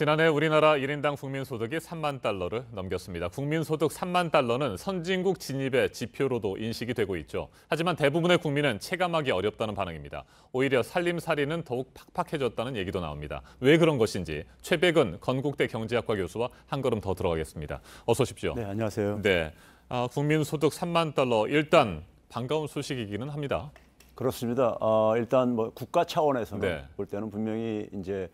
지난해 우리나라 1인당 국민소득이 3만 달러를 넘겼습니다. 국민소득 3만 달러는 선진국 진입의 지표로도 인식이 되고 있죠. 하지만 대부분의 국민은 체감하기 어렵다는 반응입니다. 오히려 살림살이는 더욱 팍팍해졌다는 얘기도 나옵니다. 왜 그런 것인지 최백은 건국대 경제학과 교수와 한 걸음 더 들어가겠습니다. 어서 오십시오. 네, 안녕하세요. 네, 국민소득 3만 달러 일단 반가운 소식이기는 합니다. 그렇습니다. 일단 뭐 국가 차원에서는 네. 볼 때는 분명히 이제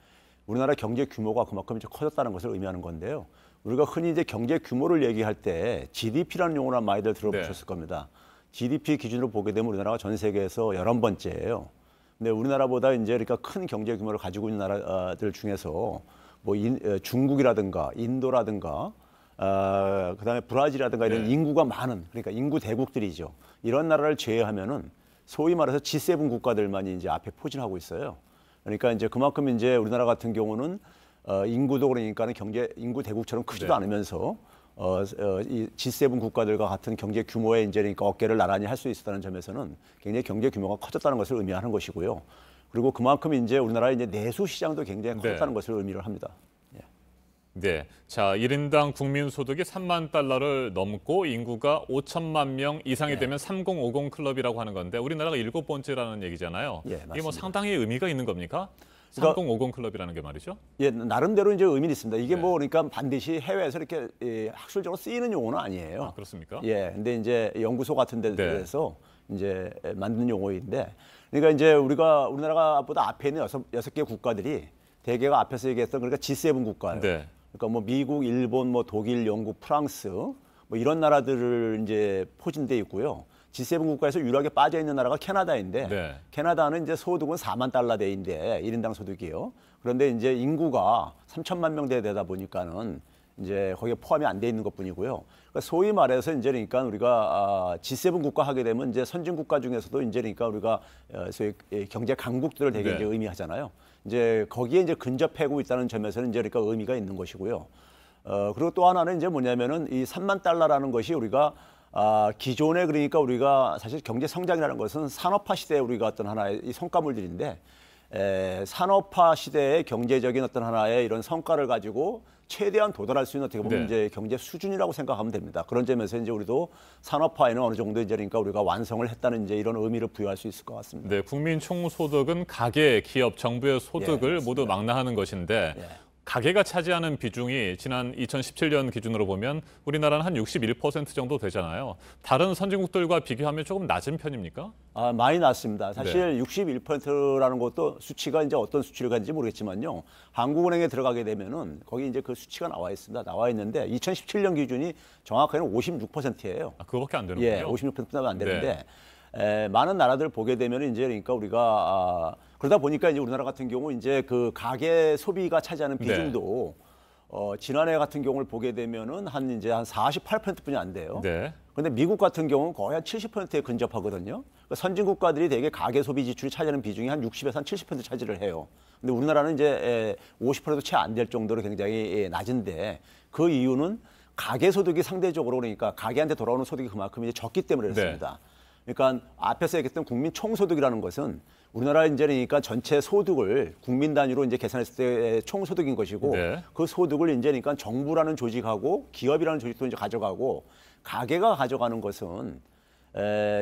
우리나라 경제 규모가 그만큼 이제 커졌다는 것을 의미하는 건데요. 우리가 흔히 이제 경제 규모를 얘기할 때 GDP라는 용어를 많이들 들어보셨을 겁니다. GDP 기준으로 보게 되면 우리나라가 전 세계에서 11번째예요. 근데 우리나라보다 이제 그러니까 큰 경제 규모를 가지고 있는 나라들 중에서 뭐 중국이라든가 인도라든가 그다음에 브라질이라든가 이런 인구가 많은 그러니까 인구 대국들이죠. 이런 나라를 제외하면은 소위 말해서 G7 국가들만이 이제 앞에 포진하고 있어요. 그러니까 이제 그만큼 이제 우리나라 같은 경우는 인구도 그러니까는 경제 인구 대국처럼 크지도 않으면서 이 G7 국가들과 같은 경제 규모의 이제 그러니까 어깨를 나란히 할 수 있었다는 점에서는 굉장히 경제 규모가 커졌다는 것을 의미하는 것이고요. 그리고 그만큼 이제 우리나라의 이제 내수 시장도 굉장히 커졌다는 것을 의미를 합니다. 네, 자 1인당 국민소득이 3만 달러를 넘고 인구가 5천만 명 이상이 되면 3050 클럽이라고 하는 건데 우리나라가 7번째라는 얘기잖아요. 이게 뭐 상당히 의미가 있는 겁니까? 3050 클럽이라는 게 말이죠. 예, 나름대로 이제 의미는 있습니다. 이게 뭐 그러니까 반드시 해외에서 이렇게 학술적으로 쓰이는 용어는 아니에요. 아, 그렇습니까? 예, 근데 이제 연구소 같은 데서 이제 만든 용어인데, 그러니까 이제 우리나라보다 앞에 있는 여섯 개 국가들이 대개가 앞에서 얘기했던 그러니까 G7 국가예요. 그러니까 뭐 미국, 일본, 뭐 독일, 영국, 프랑스 뭐 이런 나라들을 이제 포진돼 있고요. G7 국가에서 유일하게 빠져 있는 나라가 캐나다인데 캐나다는 이제 소득은 4만 달러대인데 1인당 소득이요. 그런데 이제 인구가 3천만 명대 되다 보니까는 이제 거기에 포함이 안 돼 있는 것뿐이고요. 그러니까 소위 말해서 이제 그러니까 우리가 G7 국가 하게 되면 이제 선진 국가 중에서도 이제 그러니까 우리가 소위 경제 강국들을 되게 이제 의미하잖아요. 이제 거기에 이제 근접하고 있다는 점에서는 이제 그러니까 의미가 있는 것이고요. 그리고 또 하나는 이제 뭐냐면은 이 3만 달러라는 것이 우리가 기존에 그러니까 우리가 사실 경제 성장이라는 것은 산업화 시대에 우리가 어떤 하나의 이 성과물들인데 산업화 시대의 경제적인 어떤 하나의 이런 성과를 가지고 최대한 도달할 수 있는 어떻게 보면 이제 경제 수준이라고 생각하면 됩니다. 그런 점에서 이제 우리도 산업화에는 어느 정도 이제 그러니까 우리가 완성을 했다는 이제 이런 의미를 부여할 수 있을 것 같습니다. 네, 국민 총소득은 가계, 기업, 정부의 소득을 모두 망라하는 것인데 가계가 차지하는 비중이 지난 2017년 기준으로 보면 우리나라는 한 61% 정도 되잖아요. 다른 선진국들과 비교하면 조금 낮은 편입니까? 많이 낮습니다. 사실 61%라는 것도 수치가 이제 어떤 수치를 가는지 모르겠지만요. 한국은행에 들어가게 되면은 거기 이제 그 수치가 나와 있습니다. 나와 있는데 2017년 기준이 정확하게는 56%예요. 그거밖에 안 되는군요. 예, 56%가 안 되는데 많은 나라들 보게 되면 이제 그러니까 우리가 그러다 보니까 이제 우리나라 같은 경우 이제 그 가계 소비가 차지하는 비중도 지난해 같은 경우를 보게 되면은 한 48%뿐이 안 돼요. 그런데 미국 같은 경우는 거의 한 70%에 근접하거든요. 그러니까 선진 국가들이 되게 가계 소비 지출이 차지하는 비중이 한 60에서 한 70% 차지를 해요. 근데 우리나라는 이제 50%도 채 안 될 정도로 굉장히 낮은데 그 이유는 가계 소득이 상대적으로 그러니까 가계한테 돌아오는 소득이 그만큼 이제 적기 때문에 그렇습니다. 그러니까 앞에서 얘기했던 국민 총소득이라는 것은 우리나라 이제 그러니까 전체 소득을 국민 단위로 이제 계산했을 때 총소득인 것이고 그 소득을 이제 그러니까 정부라는 조직하고 기업이라는 조직도 이제 가져가고 가계가 가져가는 것은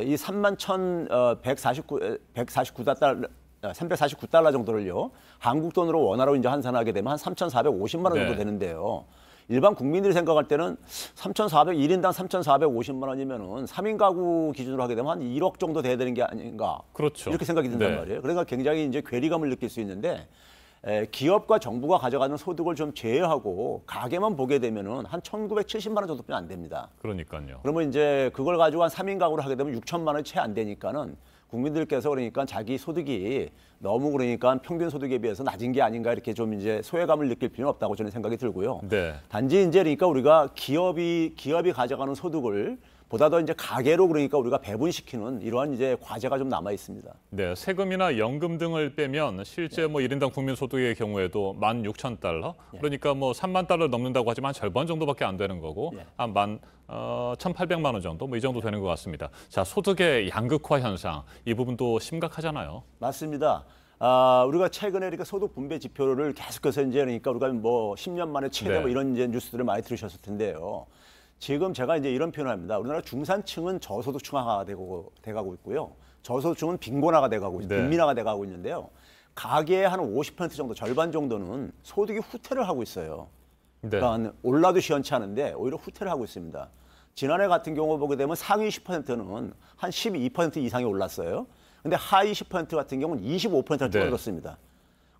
이 349달러 정도를요. 한국 돈으로 원화로 이제 환산하게 되면 한 3,450만 원 정도 되는데요. 일반 국민들이 생각할 때는 1인당 3,450만 원이면은 3인 가구 기준으로 하게 되면 한 1억 정도 돼야 되는 게 아닌가. 이렇게 생각이 든단 말이에요. 그러니까 굉장히 이제 괴리감을 느낄 수 있는데 기업과 정부가 가져가는 소득을 좀 제외하고 가계만 보게 되면은 한 1,970만 원 정도뿐이 안 됩니다. 그러니까요. 그러면 이제 그걸 가지고 한 3인 가구를 하게 되면 6천만 원이 채 안 되니까는 국민들께서 그러니까 자기 소득이 너무 그러니까 평균 소득에 비해서 낮은 게 아닌가 이렇게 좀 이제 소외감을 느낄 필요는 없다고 저는 생각이 들고요. 단지 이제 그러니까 우리가 기업이 가져가는 소득을 보다 더 이제 가계로 그러니까 우리가 배분시키는 이러한 이제 과제가 좀 남아 있습니다. 네, 세금이나 연금 등을 빼면 실제 뭐 1인당 국민 소득의 경우에도 16,000달러, 그러니까 뭐 3만 달러 넘는다고 하지만 절반 정도밖에 안 되는 거고 한 1,800만 원 정도 뭐 이 정도 되는 것 같습니다. 자, 소득의 양극화 현상 이 부분도 심각하잖아요. 맞습니다. 우리가 최근에 그러니까 소득 분배 지표를 계속해서 이제 그러니까 우리가 뭐 10년 만에 최대 뭐 이런 이제 뉴스들을 많이 들으셨을 텐데요. 지금 제가 이제 이런 표현을 합니다. 우리나라 중산층은 저소득층화가 돼가고 있고요. 저소득층은 빈곤화가 돼가고 빈민화가 돼가고 있는데요. 가계의 한 50% 정도, 절반 정도는 소득이 후퇴를 하고 있어요. 그러니까 올라도 시원치 않은데 오히려 후퇴를 하고 있습니다. 지난해 같은 경우 보게 되면 상위 10%는 한 12% 이상이 올랐어요. 근데 하위 10% 같은 경우는 25%가 줄어들었습니다.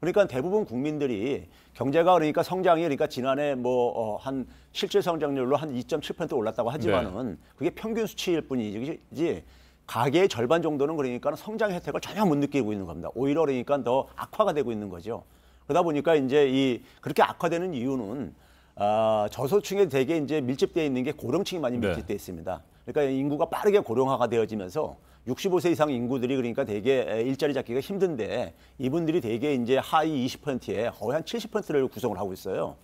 그러니까 대부분 국민들이 경제가 그러니까 성장이 그러니까 지난해 뭐 한 실질 성장률로 한 2.7% 올랐다고 하지만은 그게 평균 수치일 뿐이지 가계의 절반 정도는 그러니까 성장 혜택을 전혀 못 느끼고 있는 겁니다. 오히려 그러니까 더 악화가 되고 있는 거죠. 그러다 보니까 이제 그렇게 악화되는 이유는 저소득층에 되게 이제 밀집되어 있는 게 고령층이 많이 밀집되어 있습니다. 그러니까 인구가 빠르게 고령화가 되어지면서 65세 이상 인구들이 그러니까 되게 일자리 잡기가 힘든데 이분들이 되게 이제 하위 20%에 거의 한 70%를 구성을 하고 있어요.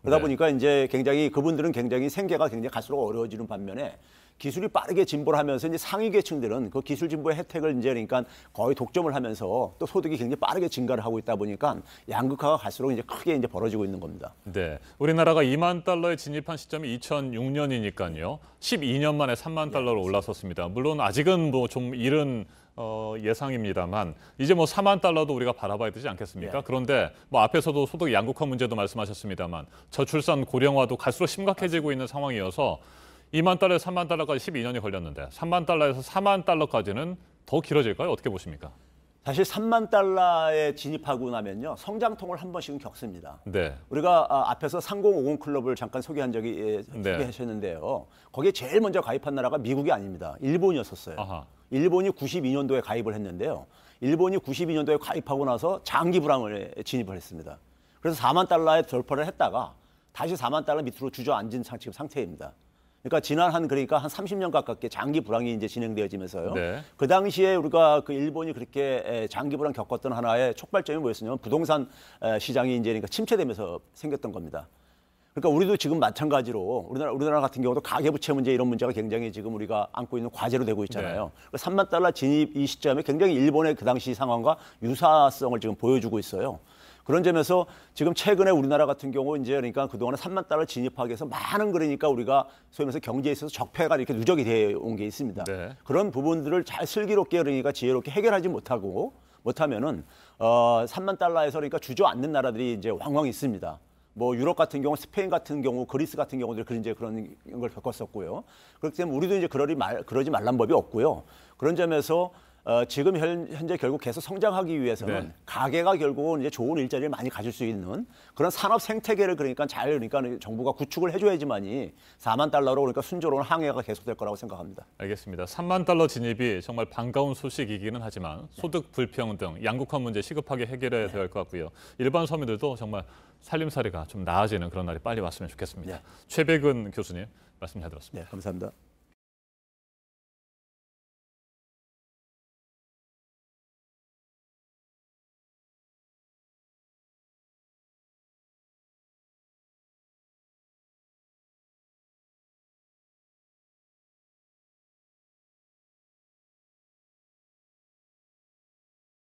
그러다 보니까 이제 굉장히 그분들은 굉장히 생계가 굉장히 갈수록 어려워지는 반면에 기술이 빠르게 진보를 하면서 이제 상위 계층들은 그 기술 진보의 혜택을 이제 그러니까 거의 독점을 하면서 또 소득이 굉장히 빠르게 증가를 하고 있다 보니까 양극화가 갈수록 이제 크게 이제 벌어지고 있는 겁니다. 네, 우리나라가 2만 달러에 진입한 시점이 2006년이니까요. 12년 만에 3만 달러로 올라섰습니다. 물론 아직은 뭐 좀 이른 예상입니다만 이제 뭐 4만 달러도 우리가 바라봐야 되지 않겠습니까? 그런데 뭐 앞에서도 소득 양극화 문제도 말씀하셨습니다만 저출산 고령화도 갈수록 심각해지고 있는 상황이어서 2만 달러에서 3만 달러까지 12년이 걸렸는데 3만 달러에서 4만 달러까지는 더 길어질까요? 어떻게 보십니까? 사실 3만 달러에 진입하고 나면요. 성장통을 한 번씩은 겪습니다. 네. 우리가 앞에서 3050 클럽을 잠깐 소개한 적이 소개하셨는데요. 거기에 제일 먼저 가입한 나라가 미국이 아닙니다. 일본이었었어요. 아하. 일본이 92년도에 가입을 했는데요. 일본이 92년도에 가입하고 나서 장기 불황을 진입을 했습니다. 그래서 4만 달러에 돌파를 했다가 다시 4만 달러 밑으로 주저앉은 지금 상태입니다. 그러니까 지난 그러니까 한 30년 가깝게 장기 불황이 이제 진행되어지면서요. 그 당시에 우리가 그 일본이 그렇게 장기 불황 겪었던 하나의 촉발점이 뭐였냐면 부동산 시장이 이제 그러니까 침체되면서 생겼던 겁니다. 그러니까 우리도 지금 마찬가지로 우리나라 같은 경우도 가계부채 문제 이런 문제가 굉장히 지금 우리가 안고 있는 과제로 되고 있잖아요. 3만 달러 진입 이 시점에 굉장히 일본의 그 당시 상황과 유사성을 지금 보여주고 있어요. 그런 점에서 지금 최근에 우리나라 같은 경우 이제 그러니까 그동안에 3만 달러 진입하기 위해서 많은 그러니까 우리가 소위 말해서 경제에 있어서 적폐가 이렇게 누적이 되어 온 게 있습니다. 그런 부분들을 잘 슬기롭게 그러니까 지혜롭게 해결하지 못하면은 3만 달러에서 그러니까 주저앉는 나라들이 이제 왕왕 있습니다. 뭐 유럽 같은 경우, 스페인 같은 경우, 그리스 같은 경우들 이제 그런 걸 겪었었고요. 그렇기 때문에 우리도 이제 그러지 말란 법이 없고요. 그런 점에서 지금 현재 결국 계속 성장하기 위해서는 가계가 결국은 이제 좋은 일자리를 많이 가질 수 있는 그런 산업 생태계를 그러니까 정부가 구축을 해줘야지만이 4만 달러로 그러니까 순조로운 항해가 계속될 거라고 생각합니다. 알겠습니다. 3만 달러 진입이 정말 반가운 소식이기는 하지만 소득 불평등, 양극화 문제 시급하게 해결해야 될 것 같고요. 일반 서민들도 정말 살림살이가 좀 나아지는 그런 날이 빨리 왔으면 좋겠습니다. 최백은 교수님 말씀 잘 들었습니다. 네, 감사합니다.